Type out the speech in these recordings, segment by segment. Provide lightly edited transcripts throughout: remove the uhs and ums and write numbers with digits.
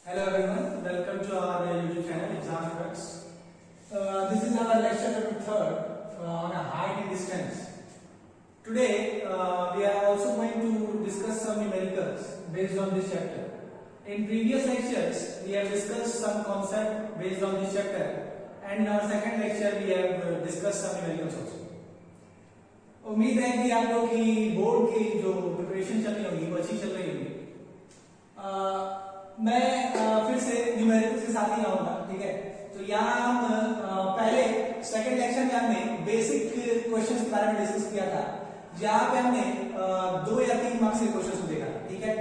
Hello everyone, welcome to our YouTube channel Exam Facts. This is our lecture number 3 on a height and distance. Today we are also going to discuss some numericals based on this chapter. In previous lectures we have discussed some concept based on this chapter, and in our second lecture we have discussed some numericals also. उम्मीद है कि आप लोग की board की जो preparation चल रही होगी वो अच्छी चल रही होगी। मैं फिर से न्यूमेरिकल्स के साथ ही आऊंगा, ठीक है। तो यहाँ हम पहले सेकंड लेक्चर में हमने बेसिक क्वेश्चंस के बारे में डिस्कस किया था, जहाँ पे हमने 2 या 3 मार्क्स के क्वेश्चंस को देखा, ठीक है।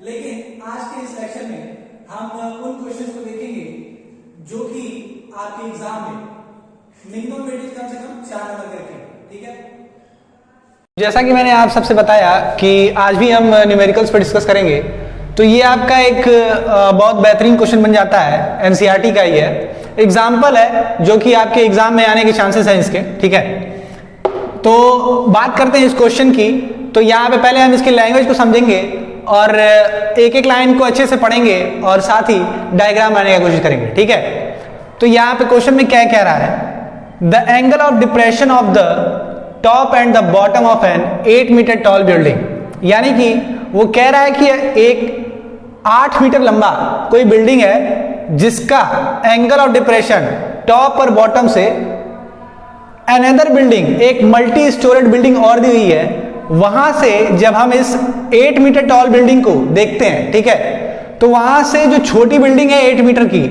लेकिन आज के इस लेक्चर में हम उन क्वेश्चंस को देखेंगे जो कि आपके एग्जाम में मिनिमम वेटेज कम से कम 4 नंबर के रखेंगे, ठीक है। जैसा कि मैंने आप सबसे बताया कि आज भी हम न्यूमेरिकल्स पर डिस्कस करेंगे, तो ये आपका एक बहुत बेहतरीन क्वेश्चन बन जाता है, एनसीईआरटी का ही है, एग्जाम्पल है जो कि आपके एग्जाम में आने के चांसेस हैं इसके, ठीक है। तो बात करते हैं इस क्वेश्चन की। तो यहाँ पे पहले हम इसकी लैंग्वेज को समझेंगे और एक एक लाइन को अच्छे से पढ़ेंगे और साथ ही डायग्राम बनाने की कोशिश करेंगे, ठीक है। तो यहाँ पे क्वेश्चन में क्या कह रहा है, the angle of depression of the top and the bottom of an 8 metre tall building, यानी कि वो कह रहा है कि एक 8 मीटर लंबा कोई बिल्डिंग है जिसका एंगल ऑफ डिप्रेशन टॉप और बॉटम से अनदर बिल्डिंग, एक मल्टी स्टोरेड बिल्डिंग और दी हुई है, वहां से जब हम इस 8 मीटर टॉल बिल्डिंग को देखते हैं, ठीक है, तो वहां से जो छोटी बिल्डिंग है 8 मीटर की,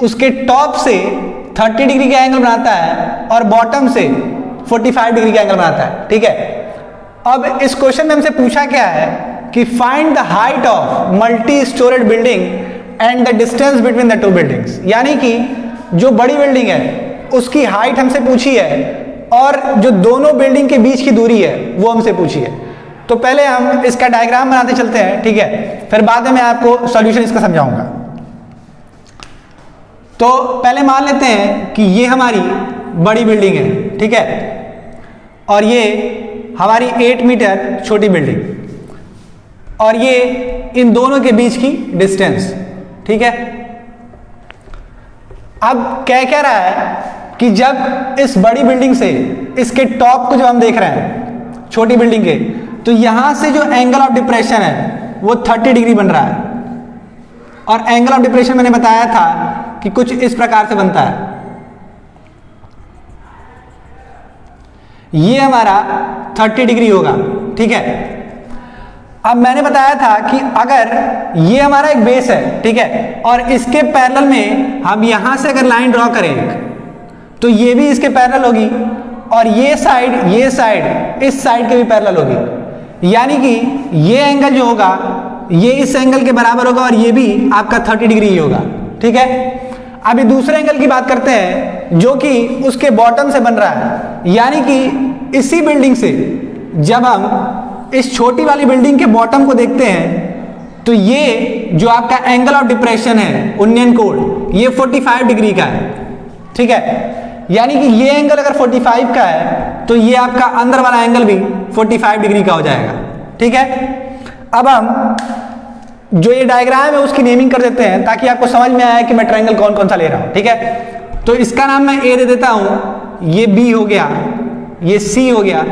उसके टॉप से 30 डिग्री का एंगल बनाता है और बॉटम से 45 डिग्री का एंगल बनाता है, ठीक है। अब इस क्वेश्चन में हमसे पूछा क्या है कि find the height of multi storeyed building and the distance between the 2 buildings, यानी कि जो बड़ी बिल्डिंग है उसकी हाइट हमसे पूछी है और जो दोनों बिल्डिंग के बीच की दूरी है वो हमसे पूछी है। तो पहले हम इसका डायग्राम बनाते चलते हैं, ठीक है, फिर बाद में मैं आपको सॉल्यूशन इसका समझाऊंगा। तो पहले मान लेते हैं कि ये हमारी बड़ी बिल्डिंग है, ठीक है, और ये हमारी 8 मीटर छोटी बिल्डिंग, और ये इन दोनों के बीच की डिस्टेंस, ठीक है। अब क्या कह रहा है कि जब इस बड़ी बिल्डिंग से इसके टॉप को जब हम देख रहे हैं छोटी बिल्डिंग के, तो यहां से जो एंगल ऑफ डिप्रेशन है वो 30 डिग्री बन रहा है, और एंगल ऑफ डिप्रेशन मैंने बताया था कि कुछ इस प्रकार से बनता है। ये हमारा 30 डिग्री होगा, ठीक है। अब मैंने बताया था कि अगर ये हमारा एक बेस है, ठीक है, और इसके पैरेलल में हम यहां से अगर लाइन ड्रॉ करें तो ये भी इसके पैरेलल होगी, और ये साइड इस साइड के भी पैरेलल होगी, यानी कि ये एंगल जो होगा ये इस एंगल के बराबर होगा और ये भी आपका 30 डिग्री ही होगा, ठीक है। अभी दूसरे एंगल की बात करते हैं जो कि उसके बॉटम से बन रहा है, यानी कि इसी बिल्डिंग से जब हम इस छोटी वाली बिल्डिंग के बॉटम को देखते हैं तो ये जो आपका एंगल ऑफ डिप्रेशन है उन्नयन कोण, ये 45 डिग्री का है, ठीक है। यानी कि ये एंगल अगर 45 का है तो ये आपका अंदर वाला एंगल भी 45 डिग्री का हो जाएगा, ठीक है। अब हम जो ये डायग्राम है उसकी नेमिंग कर देते हैं ताकि आपको समझ में आए कि मैं ट्रायंगल कौन कौन सा ले रहा हूं, ठीक है। तो इसका नाम मैं ए दे देता हूं, ये बी हो गया, ये सी हो गया,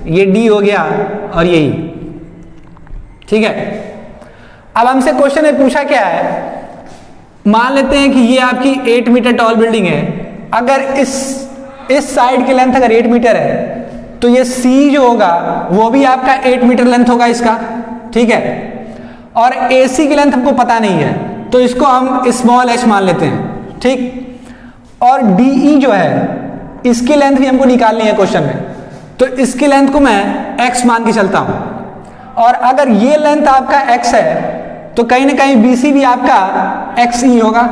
ये डी हो गया और ये ई, ठीक है। अब हमसे क्वेश्चन में पूछा क्या है, मान लेते हैं कि ये आपकी 8 मीटर टॉल बिल्डिंग है, अगर इस साइड की लेंथ अगर 8 मीटर है तो ये सी जो होगा वो भी आपका 8 मीटर लेंथ होगा इसका, ठीक है। और AC की लेंथ हमको पता नहीं है तो इसको हम स्मॉल h मान लेते हैं, ठीक। और DE जो है इसकी लेंथ भी हमको निकालनी है क्वेश्चन में, तो इसकी लेंथ को मैं x मान के चलता हूं, और अगर ये लेंथ आपका x है तो कहीं ना कहीं BC भी आपका XE होगा,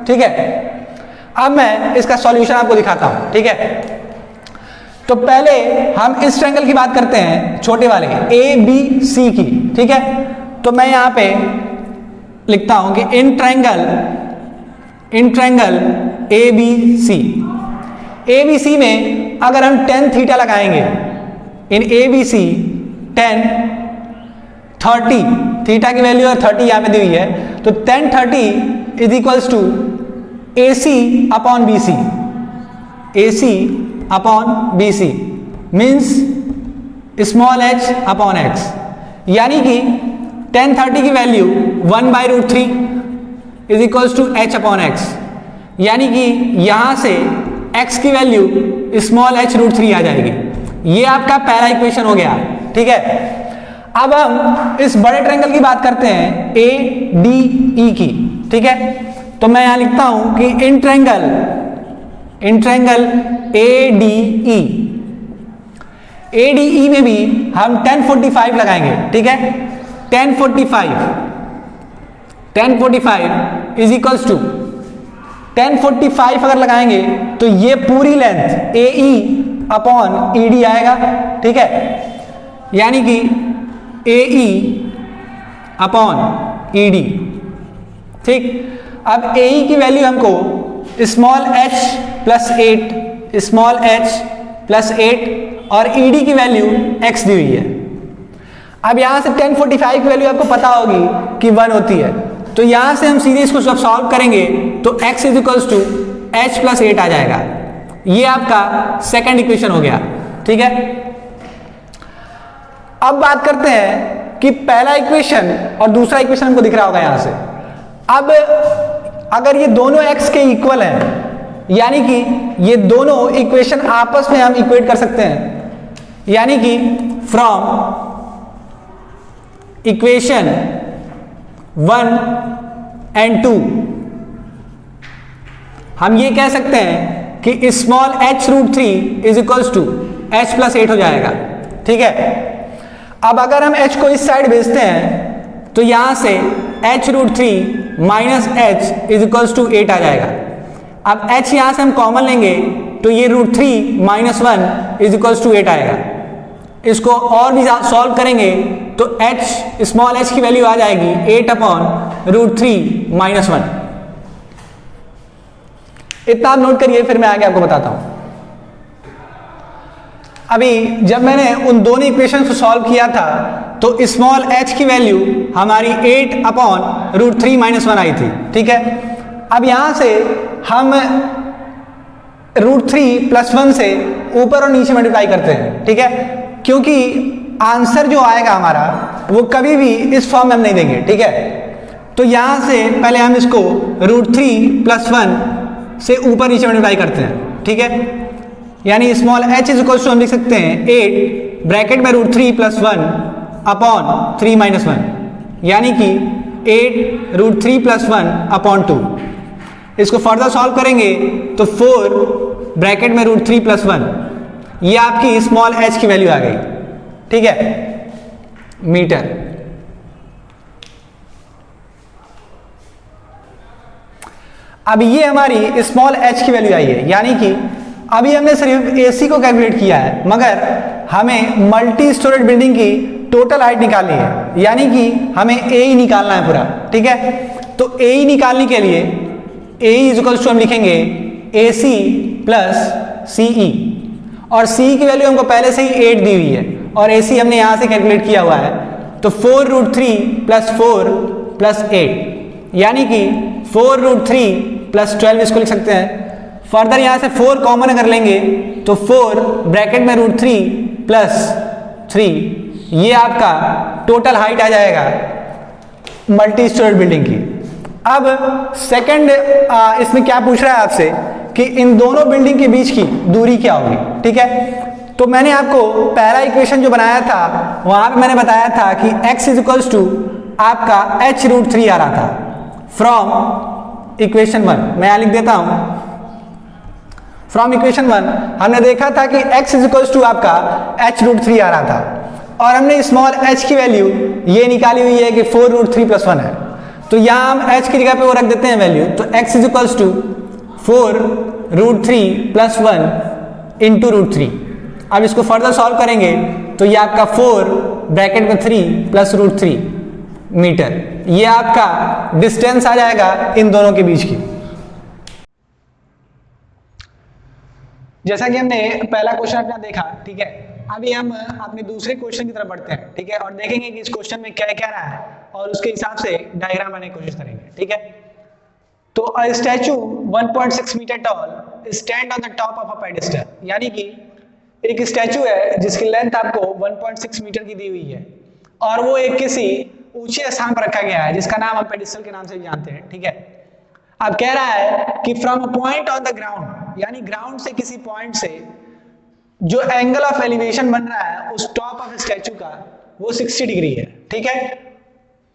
ठीक है। अब मैं इसका सॉल्यूशन आपको दिखाता हूं, ठीक है। तो पहले हम इस ट्रायंगल की बात करते हैं, छोटे वाले ABC की, ठीक है। तो मैं यहां पे लिखता हूं कि इन ट्रायंगल ABC में अगर हम tan थीटा लगाएंगे, इन ABC tan 30, थीटा की वैल्यू 30 यहां पे दी हुई है, तो tan 30 is equals to AC upon BC, AC upon BC means small h upon x, यानी कि tan 30 की वैल्यू 1/√3 is equals to h upon x, यानी कि यहां से x की वैल्यू स्मॉल h√3 आ जाएगी। ये आपका पहला इक्वेशन हो गया, ठीक है। अब हम इस बड़े ट्रायंगल की बात करते हैं ADE की, ठीक है। तो मैं यहां लिखता हूं कि इन ट्रायंगल ADE में भी हम tan 45 लगाएंगे, ठीक है। tan 45 is equals to tan 45 अगर लगाएंगे तो ये पूरी लेंथ AE अपॉन ED आएगा, ठीक है, यानी कि AE अपॉन ED, ठीक। अब AE की वैल्यू हमको स्मॉल h प्लस 8 और ED की वैल्यू x दी हुई है। अब यहां से tan 45 की वैल्यू आपको पता होगी कि 1 होती है, तो यहां से हम सीधे इसको जब सॉल्व करेंगे तो x is equals to h plus 8 आ जाएगा। ये आपका सेकंड इक्वेशन हो गया, ठीक है। अब बात करते हैं कि पहला इक्वेशन और दूसरा इक्वेशन हमको दिख रहा होगा यहां से। अब अगर ये दोनों x के इक्वल हैं, यानी कि ये दोनों इक्वेशन आपस में हम इक्वेट कर सकते हैं, यानी कि फ्रॉम इक्वेशन 1 and 2 हम ये कह सकते हैं कि small h√3 is equals to h plus 8 हो जाएगा, ठीक है। अब अगर हम h को इस साइड भेजते हैं तो यहां से h√3 minus h is equals to 8 आ जाएगा। अब h यहां से हम कॉमन लेंगे तो ये √3 माइनस 1 इज इक्वल्स टू 8 आएगा। इसको और भी सॉल्व करेंगे तो h स्मॉल h की वैल्यू आ जाएगी 8 अपॉन √3 माइनस 1। इतना आप नोट करिए, फिर मैं आगे आपको बताता हूं। अभी जब मैंने उन दोनों इक्वेशन को सॉल्व किया था तो स्मॉल h की वैल्यू हमारी 8 अपॉन √3 माइनस 1 आई थी, ठीक है। अब यहां से हम √3 प्लस 1 से ऊपर और नीचे मल्टीप्लाई करते हैं, ठीक है, क्योंकि आंसर जो आएगा हमारा वो कभी भी इस फॉर्म में हम नहीं देंगे, ठीक है। तो यहां से पहले हम इसको √3 प्लस 1 से ऊपर नीचे मल्टीप्लाई करते हैं, ठीक है, यानी small h is equal to हम लिख सकते हैं 8 ब्रैकेट में √3 प्लस 1 अपॉन 3 माइनस 1, यानी कि 8 √3 प्लस 1 अपॉन 2। इसको फर्दर सॉल्व करेंगे तो 4 ब्रैकेट में √3 प्लस 1, ये आपकी स्मॉल h की वैल्यू आ गई, ठीक है, मीटर। अब ये हमारी स्मॉल h की वैल्यू आई है, यानी कि अभी हमने सिर्फ AC को कैलकुलेट किया है, मगर हमें मल्टी स्टोरेज बिल्डिंग की टोटल हाइट निकालनी है, यानी कि हमें AE निकालना है पूरा, ठीक है। तो AE निकालने के लिए AE इज इक्वल टू हम लिखेंगे AC प्लस CE, और CE की वैल्यू हमको पहले से ही 8 दी हुई है और AC हमने यहां से कैलकुलेट किया हुआ है, तो 4√3 प्लस 4 प्लस 8, यानी कि 4√3 प्लस 12 इसको लिख सकते हैं। फर्दर यहां से 4 कॉमन अगर लेंगे तो 4 ब्रैकेट में √3 प्लस 3, ये आपका टोटल हाइट आ जाएगा मल्टी स्टोरेज बिल्डिंग की। अब सेकंड इसमें क्या पूछ रहा है आपसे कि इन दोनों बिल्डिंग के बीच की दूरी क्या होगी, ठीक है। तो मैंने आपको पहला इक्वेशन जो बनाया था वहां पे मैंने बताया था कि x इज इक्वल्स टू आपका h√3 आ रहा था फ्रॉम इक्वेशन 1। मैं यहां लिख देता हूं फ्रॉम इक्वेशन 1 हमने देखा था कि x इज इक्वल्स टू आपका h√3 आ रहा था और हमने स्मॉल h की वैल्यू ये निकाली हुई है कि 4√3 प्लस 1 है, तो यहां हम h की जगह पे वो रख देते हैं वैल्यू, तो x is equals to 4√3 plus 1 into √3। अब इसको फर्दर सॉल्व करेंगे तो ये आपका 4 ब्रैकेट में 3 प्लस √3 मीटर, ये आपका डिस्टेंस आ जाएगा इन दोनों के बीच की। जैसा कि हमने पहला क्वेश्चन अपना देखा, ठीक है, अभी हम अपने दूसरे क्वेश्चन की तरफ बढ़ते हैं, ठीक है, और देखेंगे कि इस क्वेश्चन में क्या क्या रहा है। और उसके हिसाब से डायग्राम बनाने की कोशिश करेंगे, ठीक है। तो a statue 1.6 metre tall stand on the top of a pedestal, यानी कि एक स्टैचू है जिसकी लेंथ आपको 1.6 मीटर की दी हुई है और वो एक किसी ऊंचे स्थान पर रखा गया है जिसका नाम हम पेडिस्टल के नाम से जानते हैं, ठीक है। अब कह रहा है कि from a point on the ground, यानी ग्राउंड से किसी पॉइंट से जो एंगल ऑफ एलिवेशन बन रहा है उस टॉप ऑफ स्टैचू का वो 60 डिग्री है, ठीक है।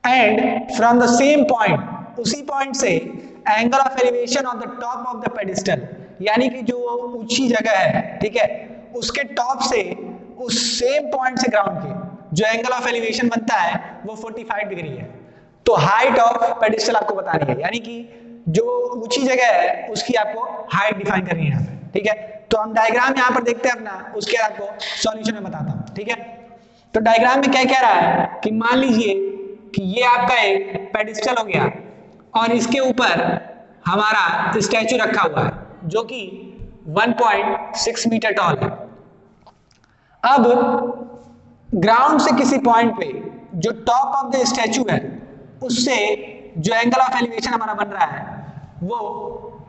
And from the same point, उसी पॉइंट से angle of elevation on the top of the pedestal, यानी कि जो ऊंची जगह है, ठीक है, उसके टॉप से उस सेम पॉइंट से ग्राउंड के जो एंगल ऑफ एलिवेशन बनता है वो 45 डिग्री है। तो हाइट ऑफ पेडिस्टल आपको बतानी है, यानी कि जो ऊंची जगह है उसकी आपको हाइट डिफाइन करनी है यहाँ पे, ठीक है। तो हम डायग्राम यहाँ पर देखते हैं अपना, उसके बाद आपको सॉल्यूशन में बताता हूँ, ठीक है। तो डायग्राम में क्या कह रहा है कि मान लीजिए कि ये आपका एक पेडिस्टल हो गया और इसके ऊपर हमारा स्टैचू रखा हुआ है जो कि 1.6 मीटर टॉल है। अब ग्राउंड से किसी पॉइंट पे जो टॉप ऑफ द स्टैचू है उससे जो एंगल ऑफ एलिवेशन हमारा बन रहा है वो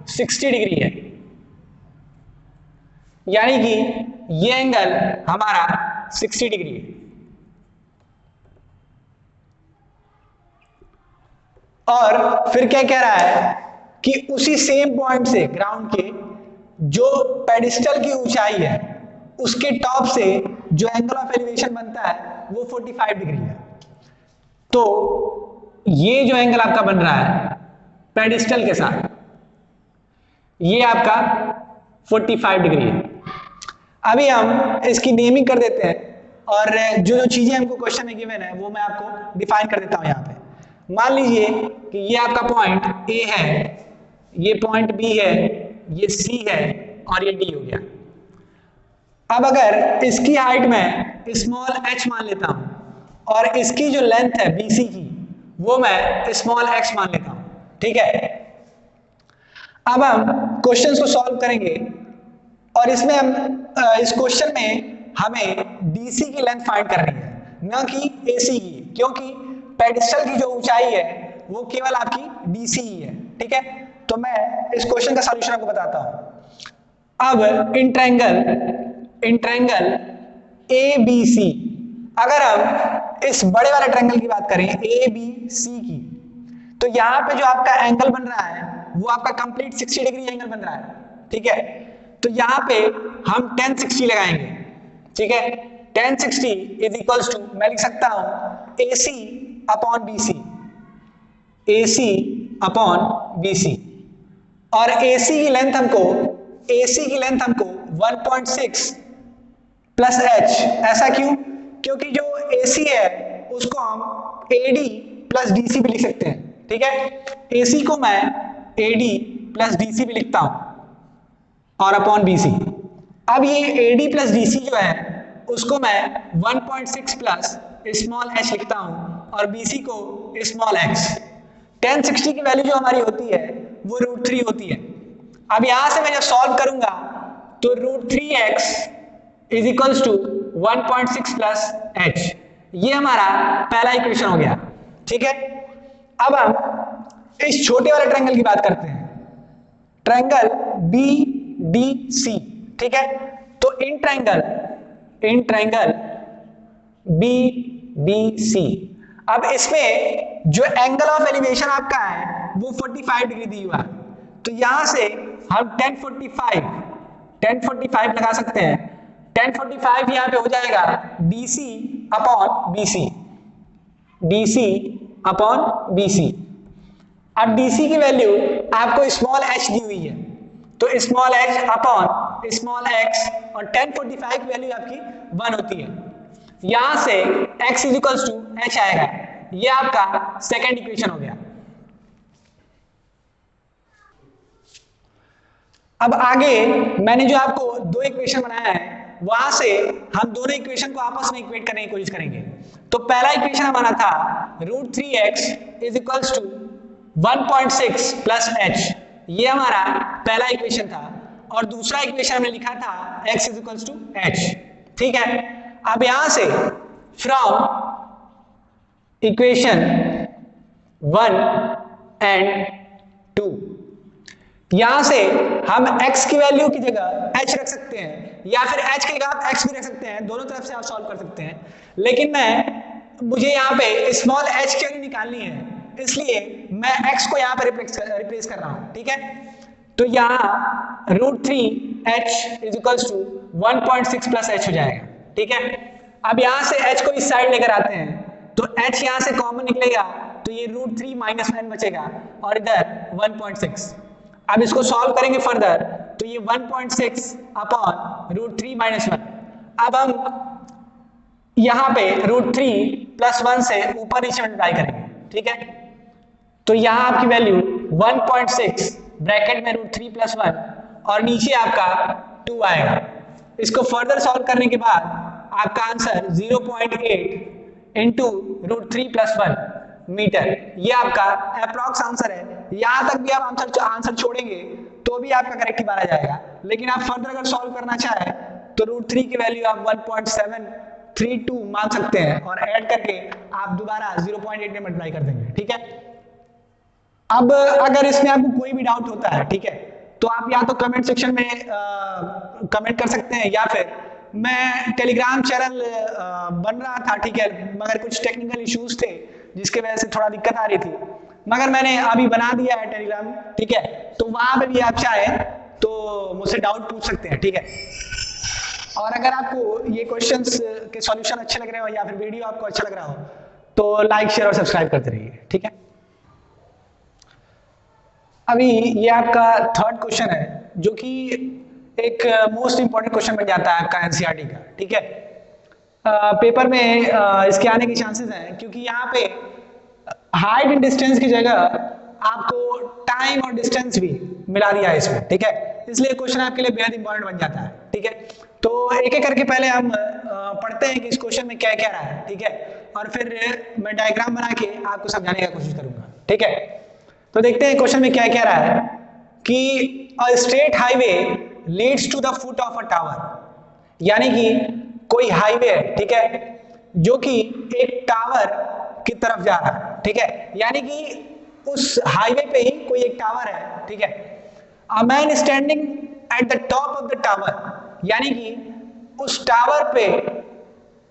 60 डिग्री है, यानी कि ये एंगल हमारा 60 डिग्री है। और फिर क्या कह रहा है कि उसी सेम पॉइंट से ग्राउंड के जो पेडिस्टल की ऊंचाई है उसके टॉप से जो एंगल ऑफ एलिवेशन बनता है वो 45 डिग्री है। तो ये जो एंगल आपका बन रहा है पेडिस्टल के साथ, ये आपका 45 डिग्री है। अभी हम इसकी नेमिंग कर देते हैं और जो जो चीजें हमको क्वेश्चन में गिवन है वो मैं आपको डिफाइन कर देता हूं यहाँ पे। मान लीजिए कि ये आपका पॉइंट ए है, ये पॉइंट बी है, ये सी है और ये डी हो गया। अब अगर इसकी हाइट में स्मॉल h मान लेता हूं और इसकी जो लेंथ है BC की वो मैं स्मॉल x मान लेता हूं, ठीक है। अब हम क्वेश्चंस को सॉल्व करेंगे और इसमें हम इस क्वेश्चन में हमें DC की लेंथ फाइंड करनी है, न कि AC की, क्योंकि पेडिस्टल की जो ऊंचाई है वो केवल आपकी DC ही है, ठीक है। तो मैं इस क्वेश्चन का सॉल्यूशन आपको बताता हूं। अब इन ट्रायंगल ABC, अगर हम इस बड़े वाले ट्रायंगल की बात करें ABC की, तो यहाँ पे जो आपका एंगल बन रहा है वो आपका कंप्लीट 60 डिग्री एंगल बन रहा है, ठीक है। तो यहाँ पे हम tan 60 लगाएंगे, ठीक है। tan 60 इज इक्वल्स टू, मैं लिख सकता हूं AC upon BC, AC upon BC, और AC की लेंथ हमको 1.6 प्लस h, ऐसा क्यों? क्योंकि जो AC है उसको हम AD प्लस DC भी लिख सकते हैं, ठीक है। AC को मैं AD प्लस DC भी लिखता हूं और अपॉन BC। अब ये AD प्लस DC जो है उसको मैं 1.6 प्लस स्मॉल h लिखता हूं और BC को स्मॉल x। tan 60 की वैल्यू जो हमारी होती है वो √3 होती है। अब यहां से मैं जब सॉल्व करूंगा तो √3x is equals to 1.6 plus h, ये हमारा पहला इक्वेशन हो गया, ठीक है। अब हम इस छोटे वाले ट्रायंगल की बात करते हैं, ट्रायंगल BDC, ठीक है। तो इन ट्रायंगल BDC, अब इसमें जो एंगल ऑफ एलिवेशन आपका है वो 45 डिग्री दी हुआ है, तो यहां से हम tan 45 लगा सकते हैं। tan 45 यहाँ पे हो जाएगा DC अपॉन BC। अब DC की वैल्यू आपको स्मॉल h दी हुई है, तो small h upon small x, और tan 45 की वैल्यू आपकी 1 होती है। यहां से x is equals to h आएगा, ये आपका सेकेंड इक्वेशन हो गया। अब आगे मैंने जो आपको दो इक्वेशन बनाया है वहां से हम दोनों इक्वेशन को आपस में इक्वेट करने की कोशिश करेंगे। तो पहला इक्वेशन हमारा था √3x is equals to 1.6 plus h, ये हमारा पहला इक्वेशन था, और दूसरा इक्वेशन हमने लिखा था x is equals to h, ठीक है। अब यहां से फ्रॉम इक्वेशन 1 एंड 2। यहां से हम x की वैल्यू की जगह h रख सकते हैं या फिर h की जगह आप x भी रख सकते हैं, दोनों तरफ से आप सॉल्व कर सकते हैं। लेकिन मुझे यहाँ पे स्मॉल h की वैल्यू निकालनी है, इसलिए मैं x को यहाँ पे रिप्लेस कर रहा हूँ, ठीक है। तो यहाँ √3h is equals to 1.6 plus h हो जाएगा, ठीक है। अब यहाँ से h को इस साइड लेकर आते हैं तो h यहाँ से कॉमन निकलेगा, तो ये √3 माइनस 1 बचेगा और इधर 1.6। अब इसको सॉल्व करेंगे फर्दर तो ये 1.6 अपॉन √3 माइनस 1। अब हम यहाँ पे √3 प्लस 1 से ऊपर नीचे मल्टीप्लाई करेंगे, ठीक है। तो यहाँ आपकी वैल्यू 1.6 ब्रैकेट में √3 प्लस 1 और नीचे आपका 2 आएगा। इसको फर्दर सॉल्व करने के बाद आपका आंसर 0.8 इंटू √3 प्लस 1 मीटर, ये आपका अप्रॉक्स आंसर है। यहां तक भी आप आंसर छोड़ेंगे तो भी आपका करेक्ट ही माना जाएगा, लेकिन आप फर्दर अगर सॉल्व करना चाहें तो √3 की वैल्यू आप 1.732 मान सकते हैं और ऐड करके आप दोबारा 0.8 में मल्टीप्लाई कर देंगे, ठीक है। अब अगर इसमें आपको कोई भी डाउट होता है, ठीक है, तो आप या तो कमेंट सेक्शन में कमेंट कर सकते हैं या फिर मैं टेलीग्राम चैनल बन रहा था, ठीक है, मगर कुछ टेक्निकल इश्यूज थे जिसके वजह से थोड़ा दिक्कत आ रही थी, मगर मैंने अभी बना दिया है टेलीग्राम, ठीक है। तो वहां पे भी आप चाहें तो मुझसे डाउट पूछ सकते हैं, ठीक है। और अगर आपको ये क्वेश्चंस के सॉल्यूशन अच्छे लग रहे हो या फिर वीडियो आपको अच्छा लग रहा हो तो लाइक शेयर और सब्सक्राइब करते रहिए, ठीक है। अभी ये आपका थर्ड क्वेश्चन है जो कि एक मोस्ट इंपॉर्टेंट क्वेश्चन बन जाता है आपका एनसीईआरटी का, ठीक है। पेपर में इसके आने के चांसेस हैं क्योंकि यहाँ पे हाइट एंड डिस्टेंस की जगह आपको टाइम और डिस्टेंस भी मिला दिया है इसमें, ठीक है। इसलिए क्वेश्चन आपके लिए बेहद इंपॉर्टेंट बन जाता है, ठीक है। तो एक एक करके पहले हम पढ़ते हैं कि इस क्वेश्चन में क्या क्या रहा है, ठीक है, और फिर मैं डायग्राम बना के आपको समझाने की कोशिश करूंगा, ठीक है। तो देखते हैं क्वेश्चन में क्या क्या रहा है कि a straight highway leads to the foot of a tower, यानी कि कोई हाईवे है, ठीक है, जो कि एक टावर की तरफ जा रहा है, ठीक है, यानी कि उस हाईवे पे ही कोई एक टावर है, ठीक है। A man standing at the top of the tower, यानी कि उस टावर पे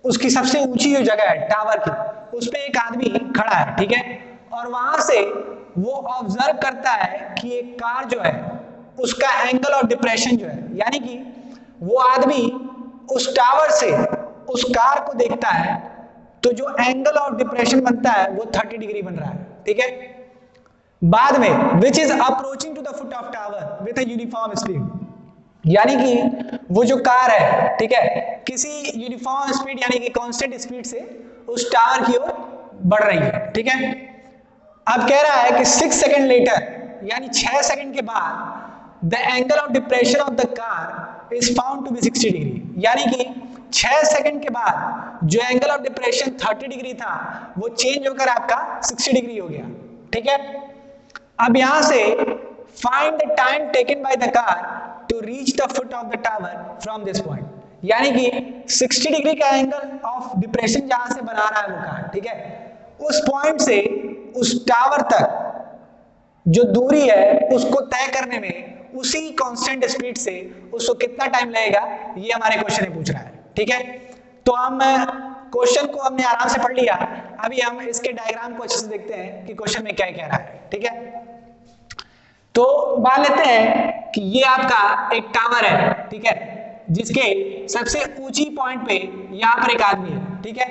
उसकी सबसे ऊंची जो जगह है टावर की, उस पे एक आदमी खड़ा है, ठीक है, और वहां से वो ऑब्जर्व करता है कि एक कार जो है उसका एंगल ऑफ डिप्रेशन जो है, यानी कि वो आदमी उस टावर से उस कार को देखता है तो जो एंगल ऑफ डिप्रेशन बनता है वो 30 डिग्री बन रहा है, ठीक है। बाद में which is approaching to the foot of tower with a uniform speed, यानी कि वो जो कार है, ठीक है, किसी यूनिफॉर्म स्पीड यानी कि कांस्टेंट स्पीड से उस टावर की ओर बढ़ रही है, ठीक है। अब कह रहा है कि 6 सेकंड लेटर, यानी 6 सेकंड के बाद the angle of depression of the car is found to be 60 degree, यानी कि 6 सेकंड के बाद जो एंगल ऑफ डिप्रेशन 30 डिग्री था वो चेंज होकर आपका 60 डिग्री हो गया, ठीक है। अब यहां से find the time taken by the car to reach the foot of the tower from this point, यानी कि 60 डिग्री का एंगल ऑफ डिप्रेशन जहां से बना रहा है वो कार, ठीक है, उस पॉइंट से उस टावर तक जो दूरी है उसको तय करने में उसी कांस्टेंट स्पीड से उसको कितना टाइम लगेगा, ये हमारे क्वेश्चन में पूछ रहा है, ठीक है। तो हम क्वेश्चन को हमने आराम से पढ़ लिया, अभी हम इसके डायग्राम को अच्छे से देखते हैं कि क्वेश्चन में क्या कह रहा है, ठीक है। तो मान लेते हैं कि ये आपका एक टावर है, ठीक है, जिसके सबसे ऊंची पॉइंट पे यहां पर एक आदमी है, ठीक है।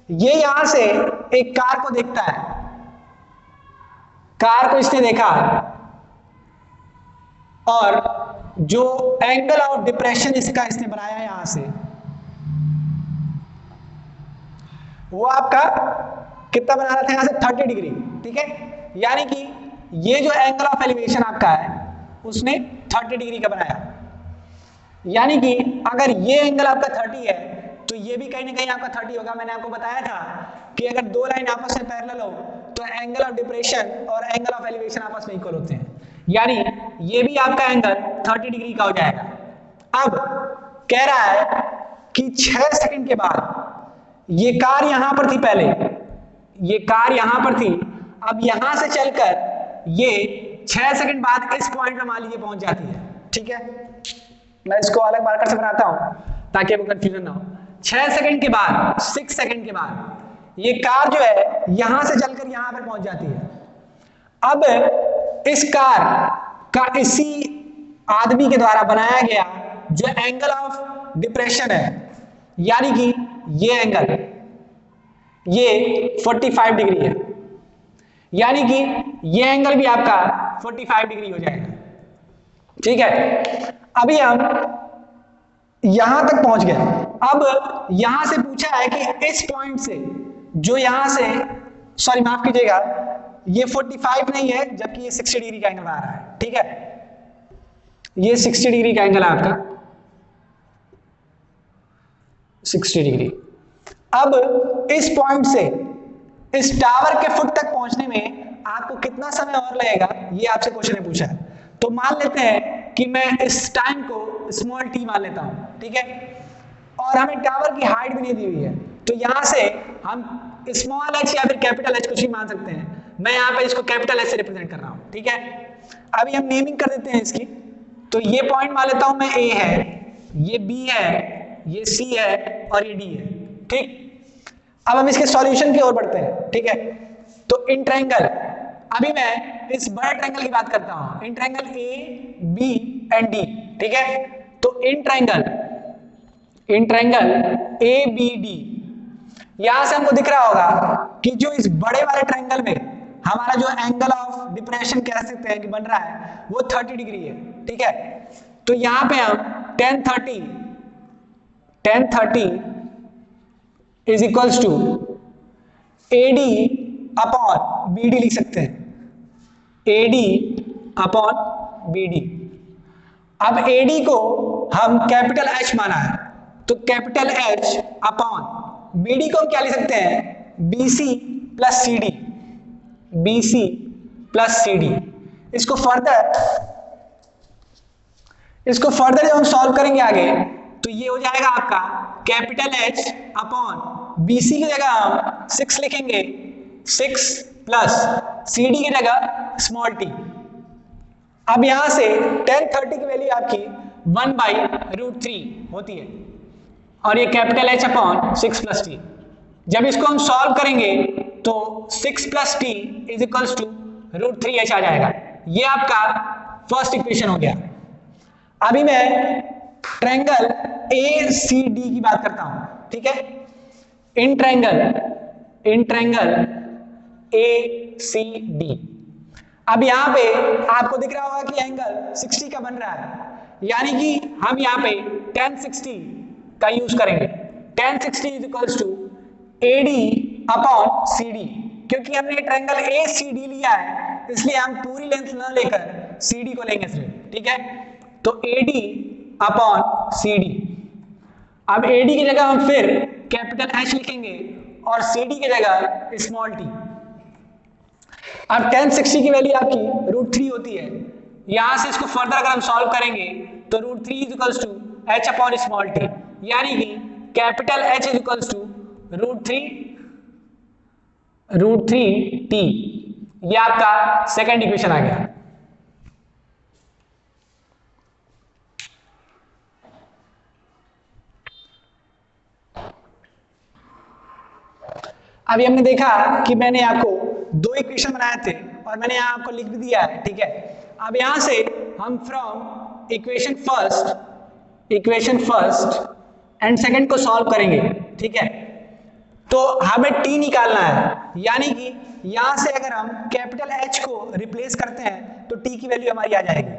ये यहां से एक कार को देखता है, कार को इसने देखा और जो एंगल ऑफ डिप्रेशन इसका इसने बनाया यहां से वो आपका कितना बना रहा था यहां से 30 डिग्री, ठीक है, यानी कि ये जो एंगल ऑफ एलिवेशन आपका है उसने 30 डिग्री का बनाया, यानी कि अगर ये एंगल आपका 30 है तो ये भी कहीं ना कहीं आपका 30 होगा। मैंने आपको बताया था कि अगर दो लाइन आपस में पैरेलल हो तो एंगल ऑफ डिप्रेशन और एंगल ऑफ एलिवेशन आपस में इक्वल होते हैं, यानी ये भी आपका एंगल 30 डिग्री का हो जाएगा। अब कह रहा है कि 6 सेकंड के बाद ये कार यहां पर थी, पहले ये कार यहां पर थी, अब यहां से चलकर ये 6 सेकंड बाद इस पॉइंट पे मान लीजिए पहुंच जाती है, ठीक है। मैं इसको अलग मार्कर से बनाता हूं ताकि आपको कंफ्यूजन ना हो। 6 सेकंड के बाद, 6 सेकंड के बाद ये कार जो है यहां से चलकर यहां पर पहुंच जाती है। अब इस कार का इसी आदमी के द्वारा बनाया गया जो एंगल ऑफ डिप्रेशन है, यानी कि ये एंगल, ये 45 डिग्री है, यानी कि ये एंगल भी आपका 45 डिग्री हो जाएगा, ठीक है। अभी हम यहां तक पहुंच गए। अब यहां से पूछा है कि इस पॉइंट से, जो यहां से, सॉरी माफ कीजिएगा, ये 45 नहीं है जबकि ये 60 डिग्री का एंगल आ रहा है, ठीक है। ये 60 डिग्री का एंगल है आपका, 60 डिग्री। अब इस पॉइंट से इस टावर के फुट तक पहुंचने में आपको कितना समय और लगेगा, ये आपसे क्वेश्चन ने पूछा है। तो मान लेते हैं कि मैं इस टाइम को स्मॉल टी मान लेता हूं, ठीक है। और हमें टावर की हाइट भी नहीं दी हुई है, तो यहां से हम स्मॉल एच या फिर कैपिटल एच कुछ भी मान सकते हैं। मैं यहां पे इसको कैपिटल एच से रिप्रेजेंट कर रहा हूं, ठीक है। अभी हम नेमिंग कर देते हैं इसकी। तो ये पॉइंट मान लेता हूं मैं ए है, ये बी है, ये सी है और ये डी है, ठीक। अब हम इसके सॉल्यूशन की ओर बढ़ते हैं, ठीक है। तो इन ट्रायंगल, अभी मैं इस बड़े ट्रायंगल की बात करता हूं, in triangle A B and D, ठीक है। तो in triangle A B D, यहां से हमको दिख रहा होगा कि जो इस बड़े वाले ट्रायंगल में हमारा जो एंगल ऑफ डिप्रेशन कह सकते हैं कि बन रहा है वो 30 डिग्री है, ठीक है। तो यहां पे हम tan 30 is equals to AD upon BD लिख सकते हैं, AD अपॉन BD। अब AD को हम कैपिटल H माना है, तो कैपिटल H अपॉन BD को हम क्या लिख सकते हैं, BC plus CD, BC plus CD। इसको फर्दर जब हम सॉल्व करेंगे आगे, तो ये हो जाएगा आपका कैपिटल H अपॉन BC की जगह हम 6 लिखेंगे, 6 प्लस CD की जगह स्मॉल t। अब यहां से tan 30 की वैल्यू आपकी 1/√3 होती है, और ये capital H upon 6 plus t। जब इसको हम सॉल्व करेंगे तो 6 plus t is equals to √3h आ जाएगा। ये आपका फर्स्ट इक्वेशन हो गया। अभी मैं ट्रायंगल ACD की बात करता हूं, ठीक है। इन ट्रायंगल ACD, अब यहां पे आपको दिख रहा होगा कि एंगल 60 का बन रहा है, यानी कि हम यहां पे tan 60 का यूज करेंगे। tan 60 is equals to AD upon CD, क्योंकि हमने ट्रायंगल ACD लिया है इसलिए हम पूरी लेंथ ना लेकर CD को लेंगे सिर्फ, ठीक है। तो AD अपॉन CD। अब AD की जगह हम फिर कैपिटल H लिखेंगे और CD की जगह स्मॉल t। अब tan 60 की वैल्यू आपकी √3 होती है, यहां से इसको फर्दर अगर हम सॉल्व करेंगे तो √3 is equals to h upon small t, यानी कि capital H is equals to √3t। ये आपका सेकंड इक्वेशन आ गया। अभी हमने देखा कि मैंने आपको 2 इक्वेशन बनाए थे और मैंने यहां आपको लिख भी दिया है, ठीक है। अब यहां से हम from equation first and second को सॉल्व करेंगे, ठीक है। तो हमें t निकालना है, यानी कि यहां से अगर हम कैपिटल H को रिप्लेस करते हैं तो t की वैल्यू हमारी आ जाएगी।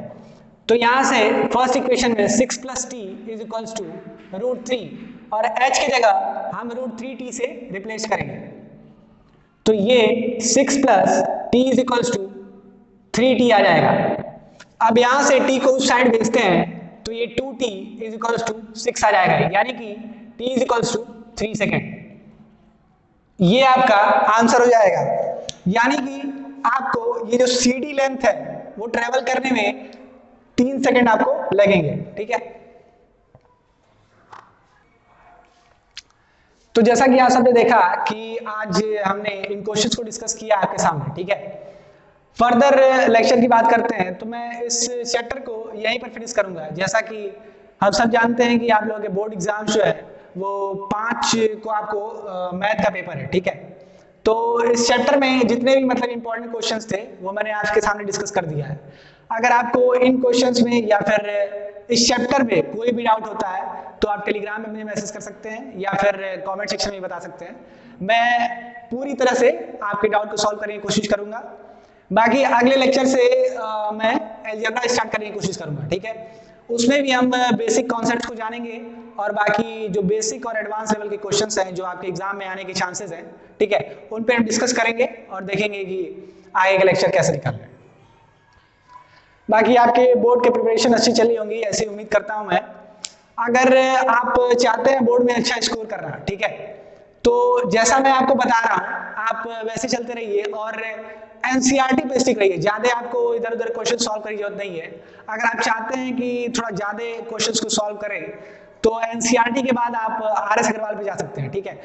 तो यहां से फर्स्ट इक्वेशन में 6 plus t is equals to √3 और h की जगह हम √3t से रिप्लेस करेंगे। तो ये 6 plus t is equals to 3t आ जाएगा। अब यहां से t को उस साइड भेजते हैं तो ये 2t इज इक्वल्स टू 6 आ जाएगा, यानी कि t is equals to 3 second. ये आपका आंसर हो जाएगा, यानी कि आपको ये जो CD लेंथ है वो ट्रेवल करने में 3 सेकेंड आपको लगेंगे, ठीक है। तो जैसा कि आप सबने देखा कि आज हमने इन क्वेश्चंस को डिस्कस किया आपके सामने, ठीक है। फर्दर लेक्चर की बात करते हैं तो मैं इस चैप्टर को यहीं पर फिनिश करूंगा। जैसा कि हम सब जानते हैं कि आप लोगों के बोर्ड एग्जाम जो है वो 5 को आपको मैथ का पेपर है, ठीक है। तो इस चैप्टर में जितने भी मतलब इंपॉर्टेंट क्वेश्चंस थे वो मैंने आपके सामने डिस्कस कर दिया है। अगर आपको इन क्वेश्चंस में या फिर इस चैप्टर में कोई भी डाउट होता है तो आप टेलीग्राम में मुझे मैसेज कर सकते हैं या फिर कमेंट सेक्शन में बता सकते हैं। मैं पूरी तरह से आपके डाउट को सॉल्व करने की कोशिश करूंगा। बाकी अगले लेक्चर से मैं अलजेब्रा स्टार्ट करने की कोशिश करूंगा, ठीक है। उसमें भी हम बेसिक कॉन्सेप्ट्स को जानेंगे और बाकी जो बेसिक और एडवांस लेवल के क्वेश्चंस हैं जो आपके एग्जाम में आने के चांसेस हैं, ठीक है, उन पे हम डिस्कस करेंगे और देखेंगे कि आगे का लेक्चर कैसे निकालना है। बाकी आपके बोर्ड की प्रिपरेशन अच्छी चली होंगी ऐसी उम्मीद करता हूं मैं। अगर आप चाहते हैं बोर्ड में अच्छा स्कोर करना, ठीक है, तो जैसा मैं आपको बता रहा हूं आप वैसे चलते रहिए और एनसीईआरटी पे स्टिक रहिए। ज्यादा आपको इधर उधर क्वेश्चन सॉल्व करने की जरूरत नहीं है। अगर आप चाहते हैं कि थोड़ा ज्यादा क्वेश्चंस को सॉल्व करें तो एनसीईआरटी के बाद आप आरएस अग्रवाल पे जा सकते हैं, ठीक है।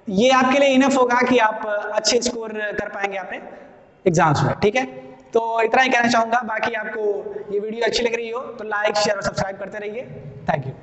ये आपके लिए इनफ होगा कि आप अच्छे स्कोर कर पाएंगे अपने एग्जाम्स में, ठीक है। तो इतना ही कहना चाहूंगा। बाकी आपको ये वीडियो अच्छी लग रही हो तो लाइक शेयर और सब्सक्राइब करते रहिए। Thank you.